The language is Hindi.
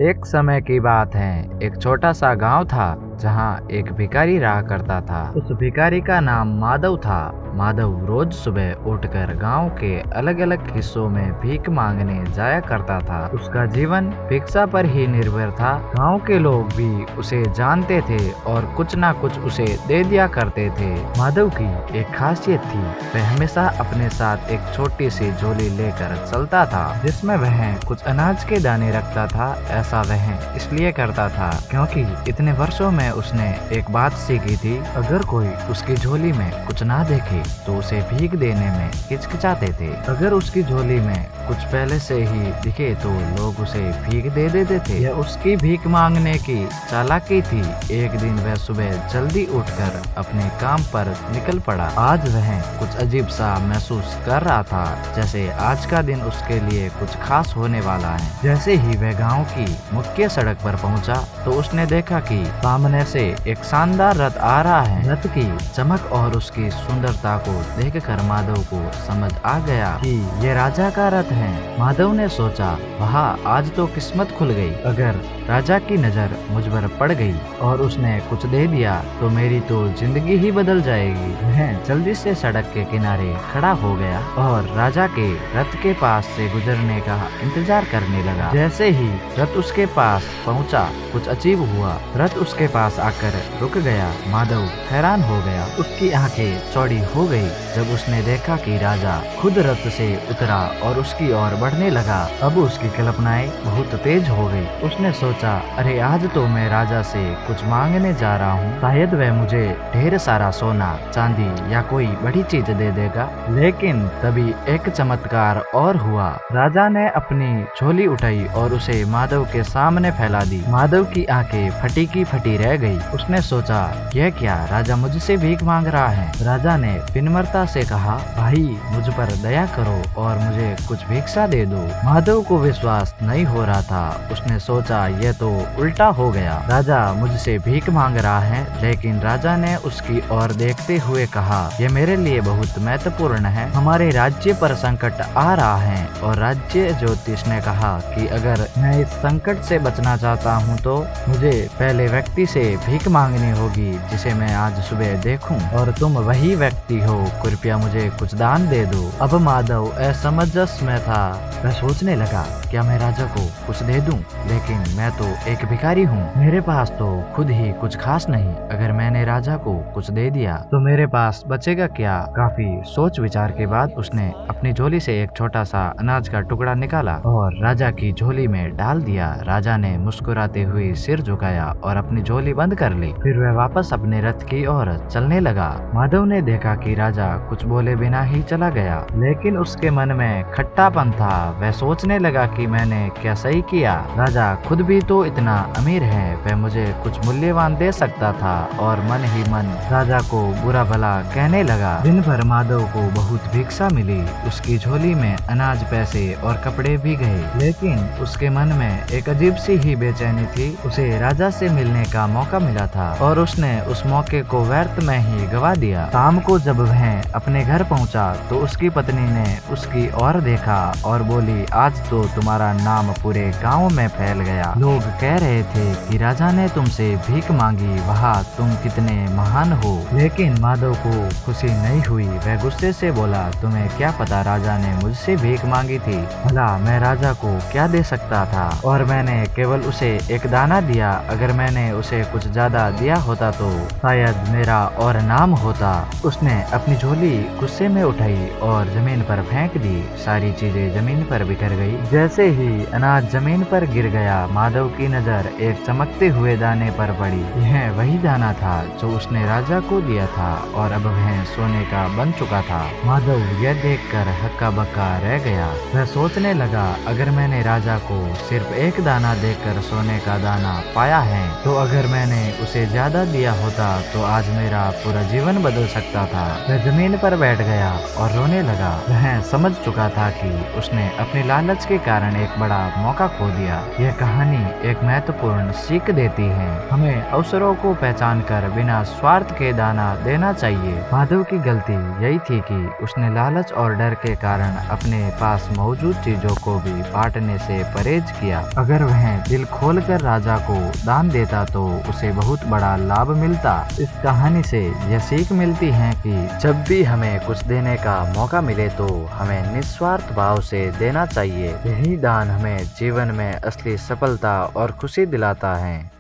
एक समय की बात है, एक छोटा सा गांव था जहां एक भिखारी रहा करता था। उस भिखारी का नाम माधव था। माधव रोज सुबह उठकर गांव के अलग अलग हिस्सों में भीख मांगने जाया करता था। उसका जीवन भिक्षा पर ही निर्भर था। गांव के लोग भी उसे जानते थे और कुछ ना कुछ उसे दे दिया करते थे। माधव की एक खासियत थी, वह हमेशा अपने साथ एक छोटी सी झोली लेकर चलता था जिसमें वह कुछ अनाज के दाने रखता था। ऐसा वह इसलिए करता था क्योंकि इतने वर्षों में उसने एक बात सीखी थी, अगर कोई उसकी झोली में कुछ ना देखे तो उसे भीख देने में हिचकिचाते थे। अगर उसकी झोली में कुछ पहले से ही दिखे तो लोग उसे भीख दे देते थे। यह उसकी भीख मांगने की चालाकी थी। एक दिन वह सुबह जल्दी उठकर अपने काम पर निकल पड़ा। आज वह कुछ अजीब सा महसूस कर रहा था, जैसे आज का दिन उसके लिए कुछ खास होने वाला है। जैसे ही वह गांव की मुख्य सड़क पर पहुंचा तो उसने देखा कि सामने से एक शानदार रथ आ रहा है। रथ की चमक और उसकी सुंदरता को देखकर माधव को समझ आ गया कि ये राजा का रथ है। माधव ने सोचा, वाह, आज तो किस्मत खुल गई। अगर राजा की नजर मुझ पर पड़ गई और उसने कुछ दे दिया तो मेरी तो जिंदगी ही बदल जाएगी। वह जल्दी से सड़क के किनारे खड़ा हो गया और राजा के रथ के पास से गुजरने का इंतजार करने लगा। जैसे ही रथ उसके पास पहुंचा, कुछ अजीब हुआ। रथ उसके पास आकर रुक गया। माधव हैरान हो गया। उसकी आंखें चौड़ी हो गई जब उसने देखा कि राजा खुद रथ से उतरा और उसकी ओर बढ़ने लगा। अब उसकी कल्पनाएं बहुत तेज हो गई। उसने सोचा, अरे आज तो मैं राजा से कुछ मांगने जा रहा हूँ। शायद वह मुझे ढेर सारा सोना, चांदी या कोई बड़ी चीज दे देगा। लेकिन तभी एक चमत्कार और हुआ। राजा ने अपनी झोली उठाई और उसे माधव के सामने फैला दी। माधव की आंखें फटी की फटी रह गई। उसने सोचा, यह क्या, राजा मुझसे भीख मांग रहा है। राजा ने विनम्रता से कहा, भाई मुझ पर दया करो और मुझे कुछ भिक्षा दे दो। माधव को विश्वास नहीं हो रहा था। उसने सोचा, यह तो उल्टा हो गया। राजा मुझसे भीख मांग रहा है। लेकिन राजा ने उसकी ओर देखते हुए कहा, यह मेरे लिए बहुत महत्वपूर्ण है। हमारे राज्य पर संकट आ रहा है और राज्य ज्योतिष ने कहा कि अगर मैं इस संकट से बचना चाहता हूँ तो मुझे पहले व्यक्ति से भीख मांगनी होगी जिसे मैं आज सुबह देखूं, और तुम वही व्यक्ति हो। कृपया मुझे कुछ दान दे दो। अब माधव असमंजस में था। वह सोचने लगा, क्या मैं राजा को कुछ दे दूं? लेकिन मैं तो एक भिखारी हूँ, मेरे पास तो खुद ही कुछ खास नहीं। अगर मैंने राजा को कुछ दे दिया तो मेरे पास बचेगा क्या? काफी सोच विचार के बाद उसने अपनी झोली से एक छोटा सा अनाज का टुकड़ा निकाला और राजा की झोली में डाल दिया। राजा ने मुस्कुराते हुए सिर झुकाया और अपनी झोली बंद कर ली। फिर वह वापस अपने रथ की ओर चलने लगा। माधव ने देखा कि राजा कुछ बोले बिना ही चला गया, लेकिन उसके मन में खट्टापन था। वह सोचने लगा कि मैंने क्या सही किया। राजा खुद भी तो इतना अमीर है, वह मुझे कुछ मूल्यवान दे सकता था। और मन ही मन राजा को बुरा भला कहने लगा। दिन भर माधव को बहुत भिक्षा मिली। उसकी झोली में अनाज, पैसे और कपड़े भी गए, लेकिन उसके मन में एक अजीब सी ही बेचैनी थी। उसे राजा से मिलने का मौका मिला था और उसने उस मौके को व्यर्थ में ही गवा दिया। शाम को जब वह अपने घर पहुंचा तो उसकी पत्नी ने उसकी ओर देखा और बोली, आज तो तुम्हारा नाम पूरे गांव में फैल गया। लोग कह रहे थे कि राजा ने तुमसे भीख मांगी, वाह तुम कितने महान हो। लेकिन माधव को खुशी नहीं हुई। वह गुस्से से बोला, तुम्हें क्या पता राजा ने मुझसे भीख मांगी थी? भला मैं राजा को क्या दे सकता था? और मैंने केवल उसे एक दाना दिया। अगर मैंने उसे कुछ ज्यादा दिया होता तो शायद मेरा और नाम होता। उसने अपनी झोली गुस्से में उठाई और जमीन पर फेंक दी। सारी चीजें जमीन पर बिखर गई। जैसे ही अनाज जमीन पर गिर गया, माधव की नजर एक चमकते हुए दाने पर पड़ी। यह वही दाना था जो उसने राजा को दिया था और अब वह सोने का बन चुका था। माधव यह देखकर हक्का बक्का रह गया। वह सोचने लगा, अगर मैंने राजा को सिर्फ एक दाना देकर सोने का दाना पाया है तो अगर मैं मैंने उसे ज्यादा दिया होता तो आज मेरा पूरा जीवन बदल सकता था। वह जमीन पर बैठ गया और रोने लगा। वह समझ चुका था कि उसने अपनी लालच के कारण एक बड़ा मौका खो दिया। यह कहानी एक महत्वपूर्ण सीख देती है। हमें अवसरों को पहचान कर बिना स्वार्थ के दाना देना चाहिए। माधव की गलती यही थी कि उसने लालच और डर के कारण अपने पास मौजूद चीजों को भी बांटने से परहेज किया। अगर वह दिल खोलकर राजा को दान देता तो उसे बहुत बड़ा लाभ मिलता। इस कहानी से यह सीख मिलती है कि जब भी हमें कुछ देने का मौका मिले तो हमें निस्वार्थ भाव से देना चाहिए। यही दान हमें जीवन में असली सफलता और खुशी दिलाता है।